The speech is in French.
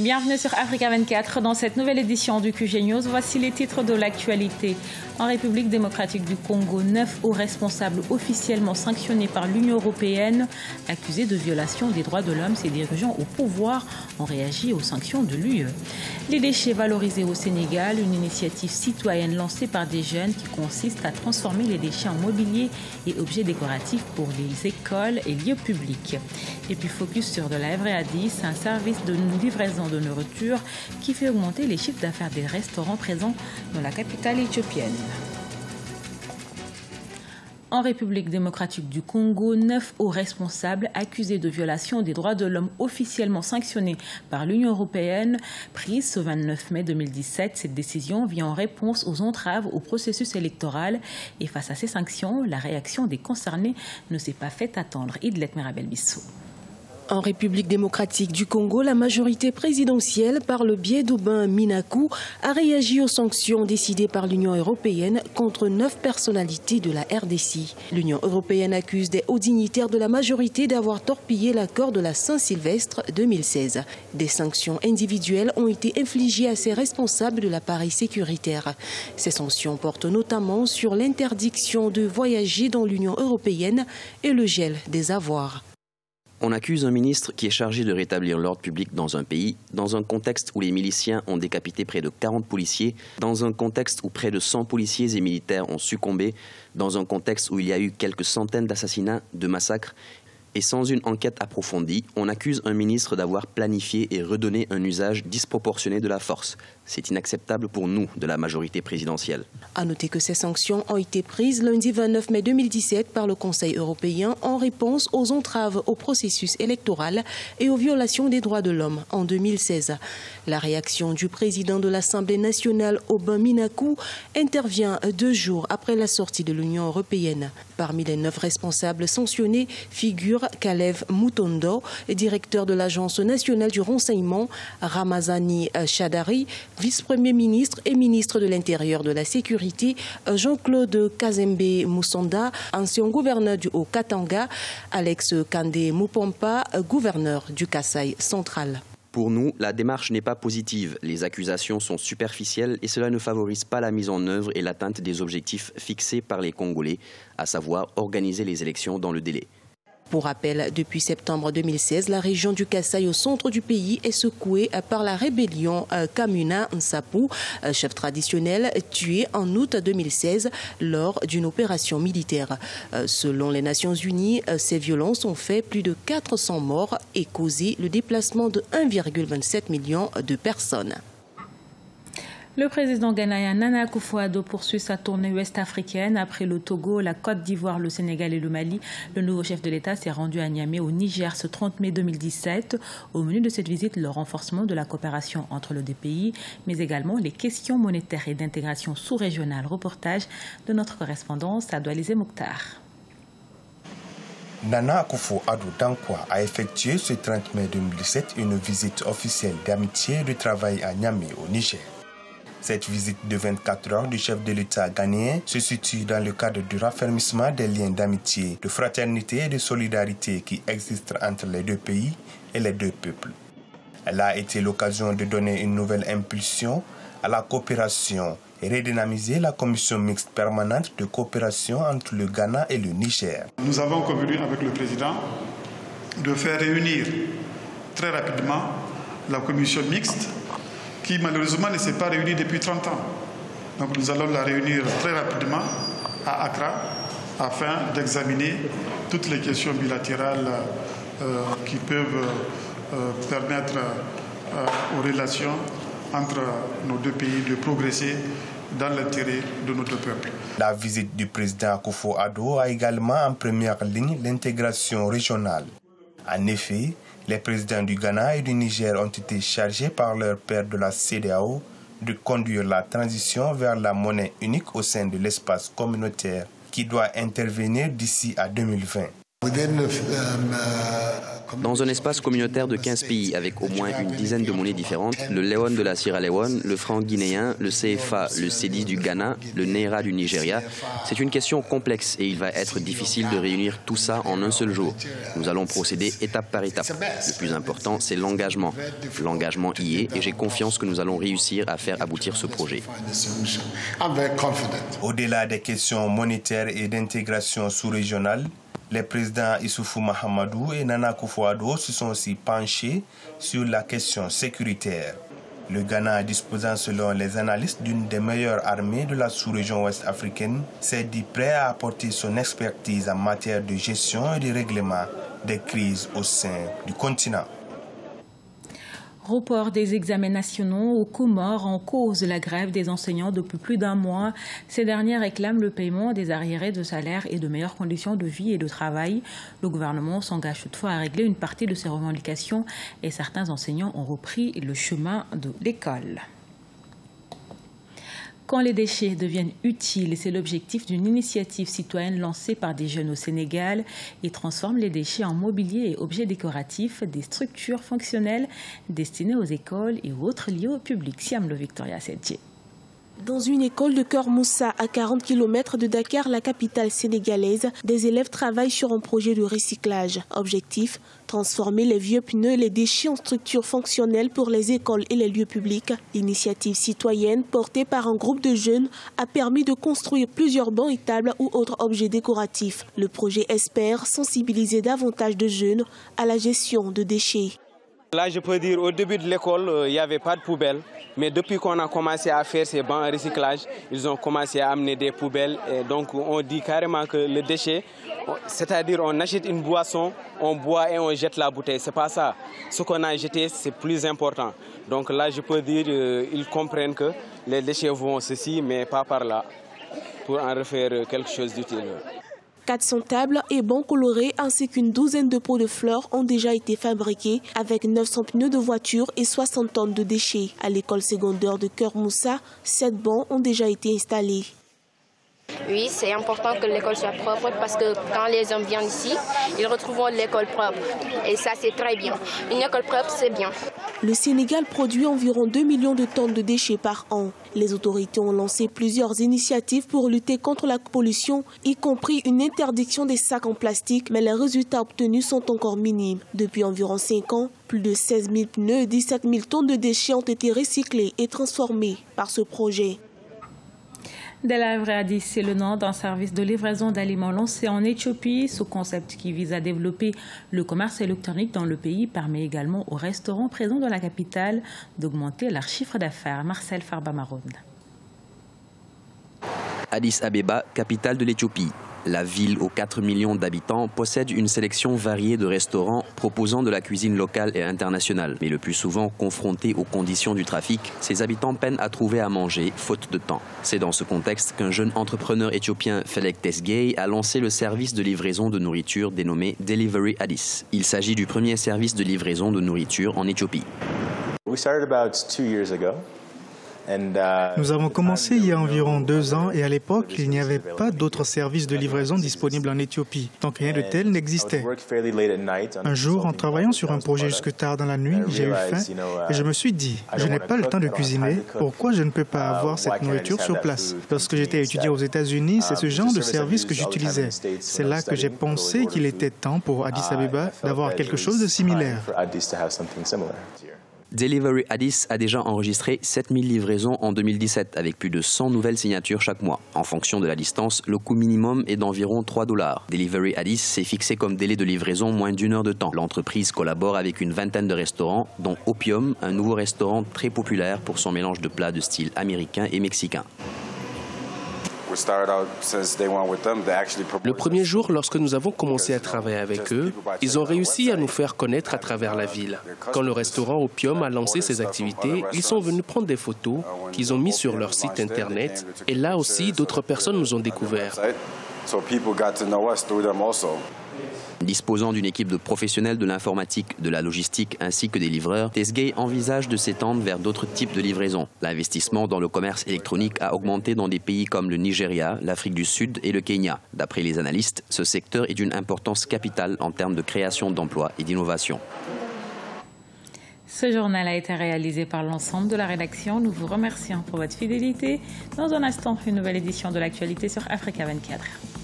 Bienvenue sur Africa 24. Dans cette nouvelle édition du QG News, voici les titres de l'actualité. En République démocratique du Congo, 9 hauts responsables officiellement sanctionnés par l'Union européenne, accusés de violation des droits de l'homme, ces dirigeants au pouvoir ont réagi aux sanctions de l'UE. Les déchets valorisés au Sénégal, une initiative citoyenne lancée par des jeunes qui consiste à transformer les déchets en mobilier et objets décoratifs pour les écoles et lieux publics. Et puis focus sur de la vraie A10, un service de livraison de nourriture qui fait augmenter les chiffres d'affaires des restaurants présents dans la capitale éthiopienne. En République démocratique du Congo, 9 hauts responsables accusés de violation des droits de l'homme officiellement sanctionnés par l'Union européenne, prise ce 29 mai 2017. Cette décision vient en réponse aux entraves au processus électoral et face à ces sanctions, la réaction des concernés ne s'est pas fait attendre. Idlet Merabel-Bissou. En République démocratique du Congo, la majorité présidentielle, par le biais d'Aubin Minakou, a réagi aux sanctions décidées par l'Union européenne contre 9 personnalités de la RDC. L'Union européenne accuse des hauts dignitaires de la majorité d'avoir torpillé l'accord de la Saint-Sylvestre 2016. Des sanctions individuelles ont été infligées à ces responsables de l'appareil sécuritaire. Ces sanctions portent notamment sur l'interdiction de voyager dans l'Union européenne et le gel des avoirs. On accuse un ministre qui est chargé de rétablir l'ordre public dans un pays, dans un contexte où les miliciens ont décapité près de 40 policiers, dans un contexte où près de 100 policiers et militaires ont succombé, dans un contexte où il y a eu quelques centaines d'assassinats, de massacres. Et sans une enquête approfondie, on accuse un ministre d'avoir planifié et redonné un usage disproportionné de la force. C'est inacceptable pour nous, de la majorité présidentielle. À noter que ces sanctions ont été prises lundi 29 mai 2017 par le Conseil européen en réponse aux entraves au processus électoral et aux violations des droits de l'homme en 2016. La réaction du président de l'Assemblée nationale, Aubin Minakou, intervient 2 jours après la sortie de l'Union européenne. Parmi les 9 responsables sanctionnés figure Kalev Mutondo, directeur de l'Agence nationale du renseignement, Ramazani Chadari, vice-premier ministre et ministre de l'Intérieur de la Sécurité, Jean-Claude Kazembe Moussonda, ancien gouverneur du Haut-Katanga, Alex Kandé Mupompa, gouverneur du Kasaï central. Pour nous, la démarche n'est pas positive. Les accusations sont superficielles et cela ne favorise pas la mise en œuvre et l'atteinte des objectifs fixés par les Congolais, à savoir organiser les élections dans le délai. Pour rappel, depuis septembre 2016, la région du Kasaï au centre du pays est secouée par la rébellion Kamuna Nsapu, chef traditionnel tué en août 2016 lors d'une opération militaire. Selon les Nations Unies, ces violences ont fait plus de 400 morts et causé le déplacement de 1,27 million de personnes. Le président ghanéen Nana Akufo-Addo poursuit sa tournée ouest-africaine. Après le Togo, la Côte d'Ivoire, le Sénégal et le Mali, le nouveau chef de l'État s'est rendu à Niamey au Niger ce 30 mai 2017. Au menu de cette visite, le renforcement de la coopération entre les 2 pays, mais également les questions monétaires et d'intégration sous-régionale. Reportage de notre correspondant Sadou Alizé Mokhtar. Nana Akufo-Addo Dankwa a effectué ce 30 mai 2017 une visite officielle d'amitié et de travail à Niamey au Niger. Cette visite de 24 heures du chef de l'État ghanéen se situe dans le cadre du raffermissement des liens d'amitié, de fraternité et de solidarité qui existent entre les 2 pays et les 2 peuples. Elle a été l'occasion de donner une nouvelle impulsion à la coopération et redynamiser la commission mixte permanente de coopération entre le Ghana et le Niger. Nous avons convenu avec le président de faire réunir très rapidement la commission mixte qui malheureusement ne s'est pas réunie depuis 30 ans. Donc nous allons la réunir très rapidement à Accra afin d'examiner toutes les questions bilatérales qui peuvent permettre aux relations entre nos 2 pays de progresser dans l'intérêt de nos 2 peuples. La visite du président Akufo-Addo a également en première ligne l'intégration régionale. En effet, les présidents du Ghana et du Niger ont été chargés par leur père de la CEDEAO de conduire la transition vers la monnaie unique au sein de l'espace communautaire qui doit intervenir d'ici à 2020. Dans un espace communautaire de 15 pays avec au moins une dizaine de monnaies différentes, le Leone de la Sierra Leone, le franc guinéen, le CFA, le cedi du Ghana, le Naira du Nigeria, c'est une question complexe et il va être difficile de réunir tout ça en un seul jour. Nous allons procéder étape par étape. Le plus important, c'est l'engagement. L'engagement y est et j'ai confiance que nous allons réussir à faire aboutir ce projet. Au-delà des questions monétaires et d'intégration sous-régionale, les présidents Issoufou Mahamadou et Nana Akufo-Addo se sont aussi penchés sur la question sécuritaire. Le Ghana, disposant selon les analystes d'une des meilleures armées de la sous-région ouest africaine, s'est dit prêt à apporter son expertise en matière de gestion et de règlement des crises au sein du continent. Report des examens nationaux aux Comores en cause de la grève des enseignants depuis plus d'un mois. Ces derniers réclament le paiement des arriérés de salaire et de meilleures conditions de vie et de travail. Le gouvernement s'engage toutefois à régler une partie de ces revendications et certains enseignants ont repris le chemin de l'école. Quand les déchets deviennent utiles, c'est l'objectif d'une initiative citoyenne lancée par des jeunes au Sénégal et transforme les déchets en mobilier et objets décoratifs, des structures fonctionnelles destinées aux écoles et autres lieux au public. Siamlo Victoria Sedje. Dans une école de Keur Moussa, à 40 km de Dakar, la capitale sénégalaise, des élèves travaillent sur un projet de recyclage. Objectif, transformer les vieux pneus et les déchets en structures fonctionnelles pour les écoles et les lieux publics. L'initiative citoyenne, portée par un groupe de jeunes, a permis de construire plusieurs bancs et tables ou autres objets décoratifs. Le projet espère sensibiliser davantage de jeunes à la gestion de déchets. Là, je peux dire, au début de l'école, il n'y avait pas de poubelle. Mais depuis qu'on a commencé à faire ces bancs de recyclage, ils ont commencé à amener des poubelles. Et donc, on dit carrément que le déchet, c'est-à-dire on achète une boisson, on boit et on jette la bouteille. C'est pas ça. Ce qu'on a jeté, c'est plus important. Donc là, je peux dire, ils comprennent que les déchets vont ceci, mais pas par là, pour en refaire quelque chose d'utile. 400 tables et bancs colorés ainsi qu'une douzaine de pots de fleurs ont déjà été fabriqués avec 900 pneus de voiture et 60 tonnes de déchets. À l'école secondaire de Keur Moussa, 7 bancs ont déjà été installés. Oui, c'est important que l'école soit propre parce que quand les hommes viennent ici, ils retrouveront l'école propre. Et ça, c'est très bien. Une école propre, c'est bien. Le Sénégal produit environ 2 millions de tonnes de déchets par an. Les autorités ont lancé plusieurs initiatives pour lutter contre la pollution, y compris une interdiction des sacs en plastique, mais les résultats obtenus sont encore minimes. Depuis environ 5 ans, plus de 16 000 pneus et 17 000 tonnes de déchets ont été recyclés et transformés par ce projet. Delivery Addis, c'est le nom d'un service de livraison d'aliments lancé en Éthiopie. Ce concept qui vise à développer le commerce électronique dans le pays permet également aux restaurants présents dans la capitale d'augmenter leur chiffre d'affaires. Marcel Farba-Maroun. Addis Abeba, capitale de l'Éthiopie. La ville aux 4 millions d'habitants possède une sélection variée de restaurants proposant de la cuisine locale et internationale. Mais le plus souvent confrontés aux conditions du trafic, ces habitants peinent à trouver à manger, faute de temps. C'est dans ce contexte qu'un jeune entrepreneur éthiopien, Felek Tesgay, a lancé le service de livraison de nourriture dénommé Delivery Addis. Il s'agit du premier service de livraison de nourriture en Éthiopie. We started about 2 years ago. Nous avons commencé il y a environ 2 ans et à l'époque, il n'y avait pas d'autres services de livraison disponibles en Éthiopie, donc rien de tel n'existait. Un jour, en travaillant sur un projet jusque tard dans la nuit, j'ai eu faim et je me suis dit, je n'ai pas le temps de cuisiner, pourquoi je ne peux pas avoir cette nourriture sur place? Lorsque j'étais étudiant aux États-Unis, c'est ce genre de service que j'utilisais. C'est là que j'ai pensé qu'il était temps pour Addis Abeba d'avoir quelque chose de similaire. Delivery Addis a déjà enregistré 7000 livraisons en 2017 avec plus de 100 nouvelles signatures chaque mois. En fonction de la distance, le coût minimum est d'environ $3. Delivery Addis s'est fixé comme délai de livraison moins d'1 heure de temps. L'entreprise collabore avec une vingtaine de restaurants, dont Opium, un nouveau restaurant très populaire pour son mélange de plats de style américain et mexicain. Le premier jour, lorsque nous avons commencé à travailler avec eux, ils ont réussi à nous faire connaître à travers la ville. Quand le restaurant Opium a lancé ses activités, ils sont venus prendre des photos qu'ils ont mises sur leur site internet et là aussi, d'autres personnes nous ont découverts. Disposant d'une équipe de professionnels de l'informatique, de la logistique ainsi que des livreurs, Tesgay envisage de s'étendre vers d'autres types de livraisons. L'investissement dans le commerce électronique a augmenté dans des pays comme le Nigeria, l'Afrique du Sud et le Kenya. D'après les analystes, ce secteur est d'une importance capitale en termes de création d'emplois et d'innovation. Ce journal a été réalisé par l'ensemble de la rédaction. Nous vous remercions pour votre fidélité. Dans un instant, une nouvelle édition de l'actualité sur Africa 24.